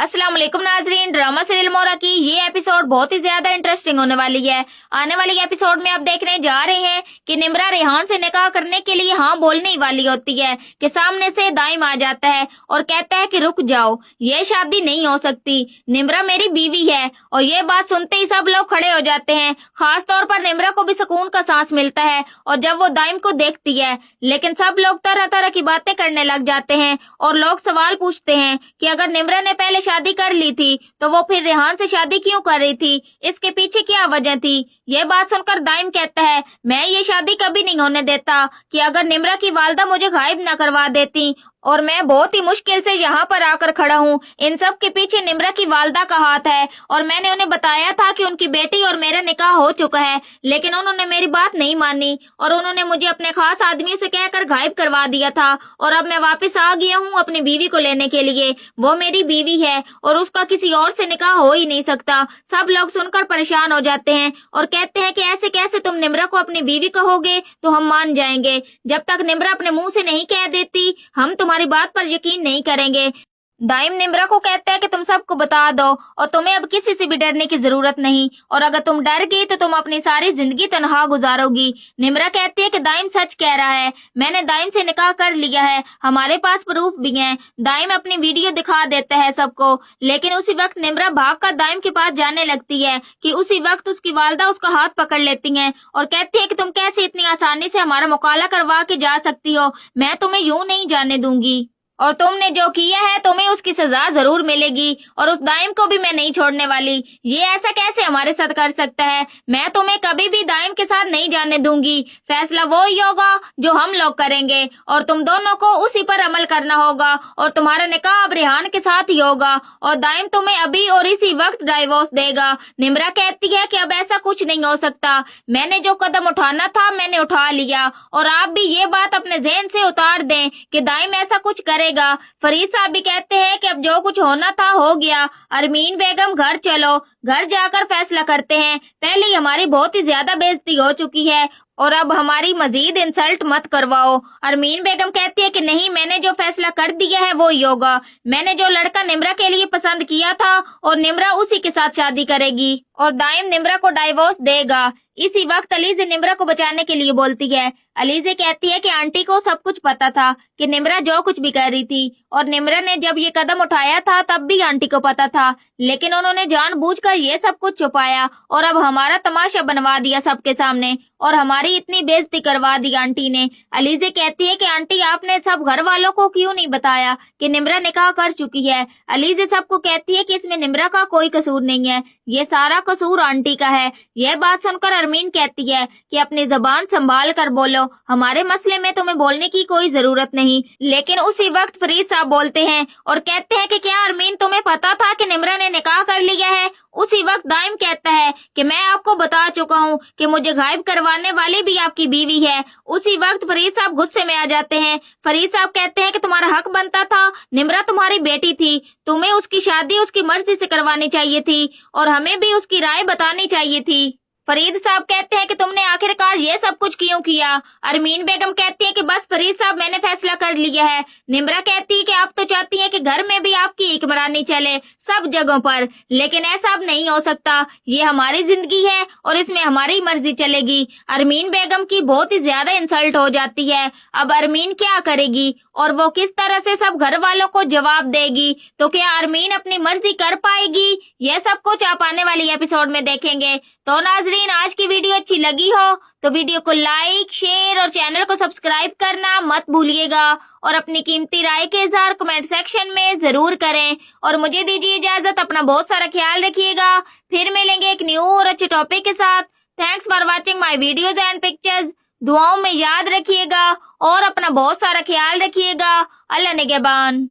अस्सलाम वालेकुम नाजरीन। ड्रामा सीरियल मोरा की ये एपिसोड बहुत ही ज्यादा इंटरेस्टिंग होने वाली है। आने वाली एपिसोड में आप देखने जा रहे हैं कि निम्रा रेहान से निकाह करने के लिए हाँ बोलने ही वाली होती है कि सामने से दाइम आ जाता है और कहता है कि रुक जाओ, ये शादी नहीं हो सकती, निम्रा मेरी बीवी है। और ये बात सुनते ही सब लोग खड़े हो जाते हैं। खास तौर पर निम्रा को भी सुकून का सांस मिलता है और जब वो दाइम को देखती है, लेकिन सब लोग तरह तरह की बातें करने लग जाते हैं और लोग सवाल पूछते हैं कि अगर निम्रा ने पहले शादी कर ली थी तो वो फिर रेहान से शादी क्यों कर रही थी, इसके पीछे क्या वजह थी। ये बात सुनकर दाइम कहता है मैं ये शादी कभी नहीं होने देता कि अगर निम्रा की वालदा मुझे गायब न करवा देती और मैं बहुत ही मुश्किल से यहाँ पर आकर खड़ा हूँ। इन सब के पीछे निम्रा की वालदा का हाथ है और मैंने उन्हें बताया था कि उनकी बेटी और मेरा निकाह हो चुका है, लेकिन उन्होंने मेरी बात नहीं मानी और उन्होंने मुझे अपने खास आदमियों से कहकर गायब करवा दिया था। और अब मैं वापस आ गया हूँ अपनी बीवी को लेने के लिए। वो मेरी बीवी है और उसका किसी और से निकाह हो ही नहीं सकता। सब लोग सुनकर परेशान हो जाते हैं और कहते हैं कि ऐसे कैसे तुम निम्रा को अपनी बीवी कहोगे तो हम मान जाएंगे। जब तक निम्रा अपने मुंह से नहीं कह देती हम तुम्हारी बात पर यकीन नहीं करेंगे। दाइम निम्रा को कहता है कि तुम सबको बता दो और तुम्हें अब किसी से भी डरने की जरूरत नहीं, और अगर तुम डर गई तो तुम अपनी सारी जिंदगी तनहा गुजारोगी। निम्रा कहती है कि दाइम सच कह रहा है, मैंने दाइम से निकाह कर लिया है, हमारे पास प्रूफ भी हैं। दाइम अपनी वीडियो दिखा देता है सबको, लेकिन उसी वक्त निम्रा भागकर दाइम के पास जाने लगती है कि उसी वक्त उसकी वालदा उसका हाथ पकड़ लेती है और कहती है कि तुम कैसे इतनी आसानी से हमारा मुकाला करवा के जा सकती हो, मैं तुम्हें यूं नहीं जाने दूंगी और तुमने जो किया है तुम्हें उसकी सजा जरूर मिलेगी और उस दाइम को भी मैं नहीं छोड़ने वाली। ये ऐसा कैसे हमारे साथ कर सकता है, मैं तुम्हें कभी भी दाइम के साथ नहीं जाने दूंगी। फैसला वो ही होगा जो हम लोग करेंगे और तुम दोनों को उसी पर अमल करना होगा और तुम्हारा निकाह अब रेहान के साथ ही होगा और दाइम तुम्हें अभी और इसी वक्त डाइवोर्स देगा। निम्रा कहती है कि अब ऐसा कुछ नहीं हो सकता, मैंने जो कदम उठाना था मैंने उठा लिया और आप भी ये बात अपने जहन से उतार दें कि दाइम ऐसा कुछ करे। फरीद साहब भी कहते हैं कि अब जो कुछ होना था हो गया, अरमीन बेगम घर चलो, घर जाकर फैसला करते हैं। पहले ही हमारी बहुत ही ज्यादा बेइज्जती हो चुकी है और अब हमारी मजीद इंसल्ट मत करवाओ। अरमीन बेगम कहती है कि नहीं, मैंने जो फैसला कर दिया है वो ही होगा, मैंने जो लड़का निम्रा के लिए पसंद किया था और निम्रा उसी के साथ शादी करेगी और दाइम निम्रा को डाइवोर्स देगा। इसी वक्त अलीज़े निम्रा को बचाने के लिए बोलती है। अलीज़े कहती है कि आंटी को सब कुछ पता था कि निम्रा जो कुछ भी कर रही थी और निम्रा ने जब ये कदम उठाया था तब भी आंटी को पता था, लेकिन उन्होंने जानबूझकर ये सब कुछ छुपाया और अब हमारा तमाशा बनवा दिया सबके सामने और हमारी इतनी बेइज्जती करवा दी आंटी ने। अलीज़े कहती है कि आंटी आपने सब घर वालों को क्यों नहीं बताया कि निम्रा निकाह कर चुकी है। अलीज़े सबको कहती है कि इसमें निम्रा का कोई कसूर नहीं है, ये सारा कसूर आंटी का है। यह बात सुनकर अरमीन कहती है कि अपनी जबान संभाल कर बोलो, हमारे मसले में तुम्हें बोलने की कोई जरूरत नहीं। लेकिन उसी वक्त फरीद साहब बोलते हैं और कहते हैं कि क्या अरमीन तुम्हें पता था कि निम्रा ने निकाह कर लिया है। उसी वक्त दाइम कहता है कि मैं आपको बता चुका हूँ कि मुझे गायब करवाने वाली भी आपकी बीवी है। उसी वक्त फरीद साहब गुस्से में आ जाते हैं। फरीद साहब कहते हैं कि तुम्हारा हक बनता था, निम्रा तुम्हारी बेटी थी, तुम्हें उसकी शादी उसकी मर्जी से करवानी चाहिए थी और हमें भी उसकी राय बतानी चाहिए थी। फरीद साहब कहते हैं कि तुमने आखिरकार ये सब कुछ क्यों किया। अरमीन बेगम कहती है कि बस फरीद साहब मैंने फैसला कर लिया है। निम्रा कहती है कि आप तो चाहती हैं कि घर में भी आपकी हुक्मरानी चले सब जगहों पर, लेकिन ऐसा अब नहीं हो सकता, ये हमारी जिंदगी है और इसमें हमारी मर्जी चलेगी। अरमीन बेगम की बहुत ही ज्यादा इंसल्ट हो जाती है। अब अरमीन क्या करेगी और वो किस तरह से सब घर वालों को जवाब देगी, तो क्या अरमीन अपनी मर्जी कर पाएगी, यह सब कुछ आप आने वाली एपिसोड में देखेंगे। तो नाजरीन, आज की वीडियो अच्छी लगी हो तो वीडियो को लाइक, शेयर और चैनल को सब्सक्राइब करना मत भूलिएगा और अपनी कीमती राय के इजहार कमेंट सेक्शन में जरूर करें और मुझे दीजिए इजाजत। अपना बहुत सारा ख्याल रखिएगा, फिर मिलेंगे एक न्यू और अच्छे टॉपिक के साथ। Thanks for watching my videos and pictures. दुआओं में याद रखिएगा और अपना बहुत सारा ख्याल रखिएगा। अल्लाह निगहबान।